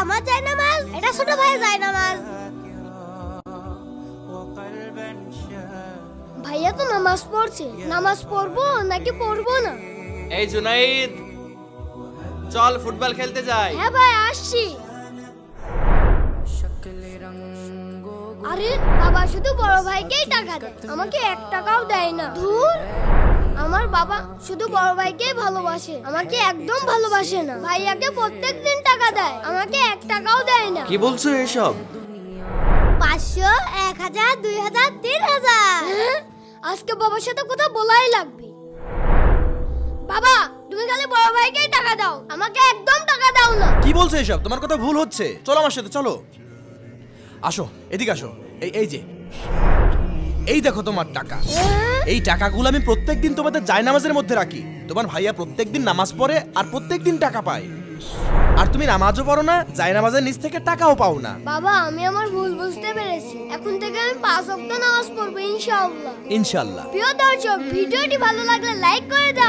আমার জায়নামাজ, এটা ছোট ভাইয়ের জায়নামাজ। ভাইয়া তো নামাজ পড়ছে, নামাজ পড়বো নাকি পড়বো না? এই জুনাইদ, চল ফুটবল খেলতে যাই। হ্যাঁ ভাই, আসছি। আরে বাবা শুধু বড় ভাইকেই টাকা দেয়, আমাকে 1 টাকাও দেয় না। ধুর, আমার বাবা শুধু বড় ভাইকেই ভালোবাসে, আমাকে একদম ভালোবাসে না। ভাইয়াকে প্রত্যেকদিন টাকা দেয়, আমাকে 1 টাকাও দেয় না। কি বলছো এসব? 500, 1000, 2000, 3000। আজকে বাবার সাথে কথা বলাই লাগবে। বাবা তুমি খালি বড় ভাইকেই টাকা দাও, আমাকে একদম টাকা দাও না। কি বলছো এসব? তোমার কথা ভুল হচ্ছে। চলো আমার সাথে, চলো। আসো, এদিকে আসো। এই যে, এই দেখো তোমার টাকা। এই টাকাগুলো আমি প্রত্যেকদিন তোমাদের জায়নামাজের মধ্যে রাখি। তোমার ভাইয়া প্রত্যেকদিন নামাজ পড়ে আর প্রত্যেকদিন টাকা পায়। আর তুমি নামাজও পড়ো না, জায়নামাজের নিচ থেকে টাকাও পাও না। বাবা আমি আমার ভুল বুঝতে পেরেছি, এখন থেকে আমি 5 ওয়াক্ত নামাজ পড়বো ইনশাআল্লাহ। ইনশাআল্লাহ। প্রিয় দর্শক, ভিডিওটি ভালো লাগলে লাইক করে দাও।